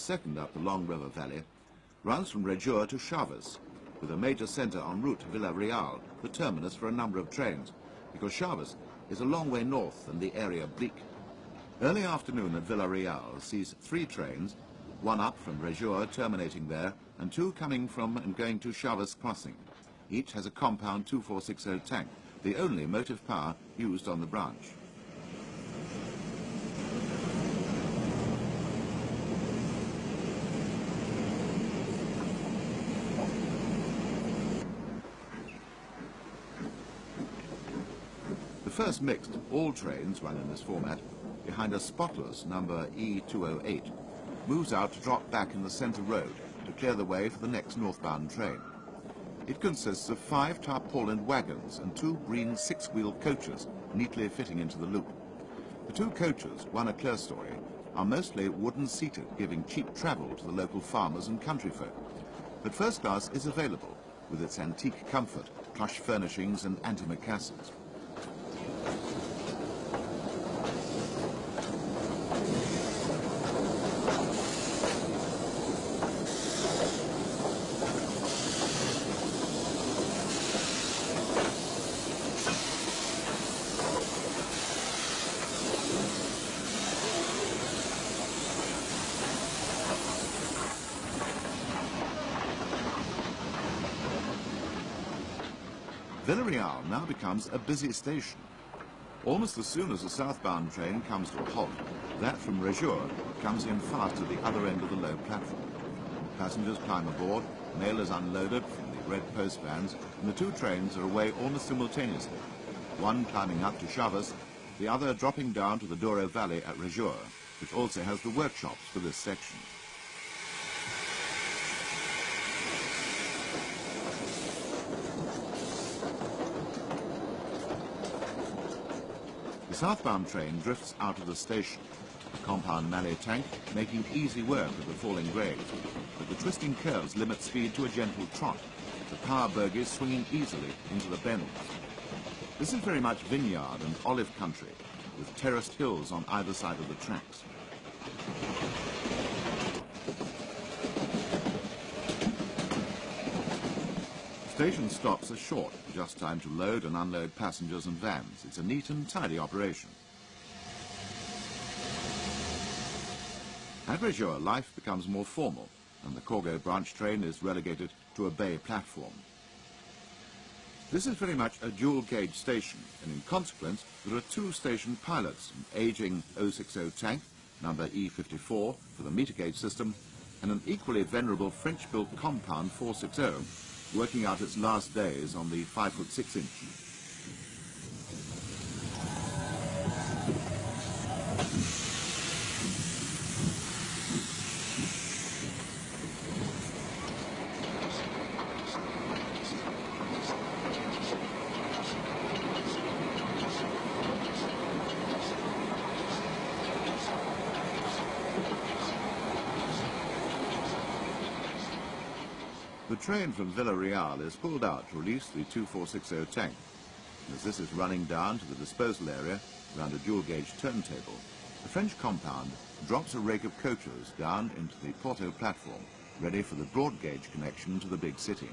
second up the long river valley, runs from Regior to Chaves, with a major centre en route to Villarreal, the terminus for a number of trains, because Chaves is a long way north and the area bleak. Early afternoon at Villarreal sees 3 trains, one up from Regior terminating there, and 2 coming from and going to Chaves crossing. Each has a compound 2460 tank, the only motive power used on the branch. The first mixed, all trains run in this format, behind a spotless number E208, moves out to drop back in the centre road to clear the way for the next northbound train. It consists of 5 tarpaulin wagons and 2 green 6-wheel coaches neatly fitting into the loop. The 2 coaches, one a clerestory, are mostly wooden-seated, giving cheap travel to the local farmers and country folk. But first class is available, with its antique comfort, plush furnishings and antimacassars. Villarreal now becomes a busy station. Almost as soon as a southbound train comes to a halt, that from Regior comes in fast at the other end of the low platform. Passengers climb aboard, mail is unloaded from the red post vans, and the 2 trains are away almost simultaneously, one climbing up to Chaves, the other dropping down to the Douro Valley at Regior, which also has the workshops for this section. The southbound train drifts out of the station, a compound Mallet tank making easy work of the falling grades, but the twisting curves limit speed to a gentle trot, the power bogies swinging easily into the bends. This is very much vineyard and olive country, with terraced hills on either side of the tracks. Station stops are short, just time to load and unload passengers and vans. It's a neat and tidy operation. At Regior, life becomes more formal, and the Corgo branch train is relegated to a bay platform. This is very much a dual-gauge station, and in consequence, there are 2 station pilots, an aging 060 tank, number E54, for the meter gauge system, and an equally venerable French-built compound 460, working out its last days on the 5'6" The train from Villarreal is pulled out to release the 2460 tank. As this is running down to the disposal area around a dual-gauge turntable, the French compound drops a rake of coaches down into the Porto platform, ready for the broad-gauge connection to the big city.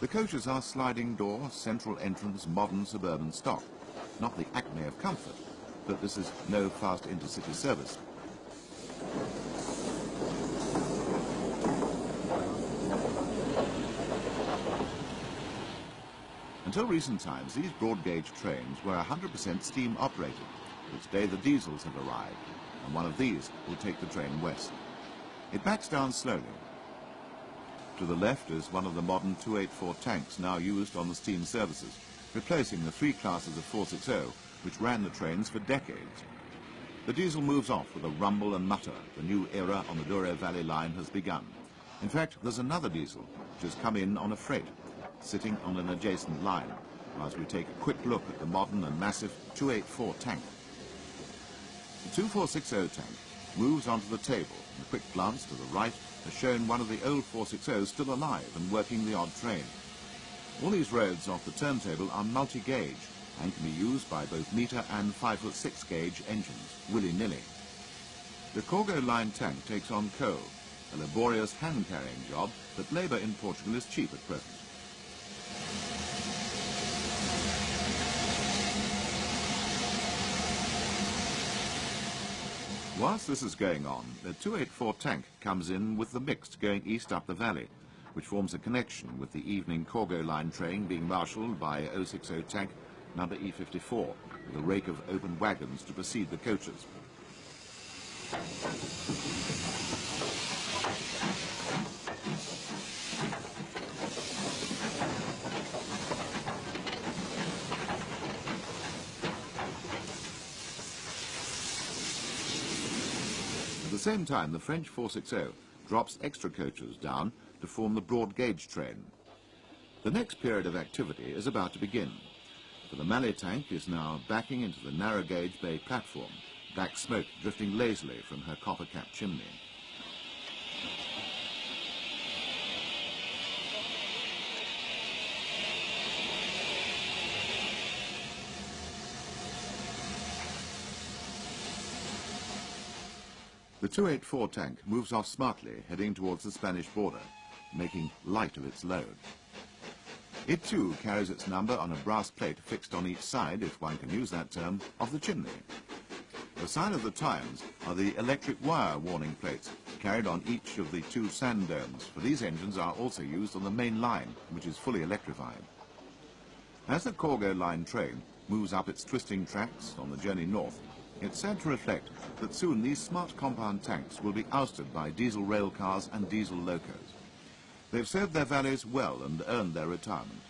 The coaches are sliding door, central entrance, modern suburban stock. Not the acme of comfort, but this is no fast intercity service. Until recent times, these broad-gauge trains were 100% steam operated, but today the diesels have arrived, and one of these will take the train west. It backs down slowly. To the left is one of the modern 284 tanks now used on the steam services, replacing the 3 classes of 460 which ran the trains for decades. The diesel moves off with a rumble and mutter. The new era on the Douro Valley line has begun. In fact, there's another diesel which has come in on a freight, sitting on an adjacent line, as we take a quick look at the modern and massive 284 tank. The 2460 tank moves onto the table, and a quick glance to the right has shown one of the old 460s still alive and working the odd train. All these roads off the turntable are multi-gauge and can be used by both meter and 5'6" gauge engines, willy-nilly. The Corgo line tank takes on coal, a laborious hand-carrying job that labour in Portugal is cheap at present. Whilst this is going on, the 284 tank comes in with the mixed going east up the valley, which forms a connection with the evening Corgo line train being marshalled by 060 tank number E54, with a rake of open wagons to precede the coaches. At the same time, the French 460 drops extra coaches down to form the broad gauge train. The next period of activity is about to begin, for the Mallet tank is now backing into the narrow gauge bay platform, black smoke drifting lazily from her copper-capped chimney. The 284 tank moves off smartly, heading towards the Spanish border, making light of its load. It too carries its number on a brass plate fixed on each side, if one can use that term, of the chimney. The sign of the times are the electric wire warning plates carried on each of the two sand domes, for these engines are also used on the main line, which is fully electrified. As the Corgo line train moves up its twisting tracks on the journey north, it's sad to reflect that soon these smart compound tanks will be ousted by diesel rail cars and diesel locos. They've served their valleys well and earned their retirement.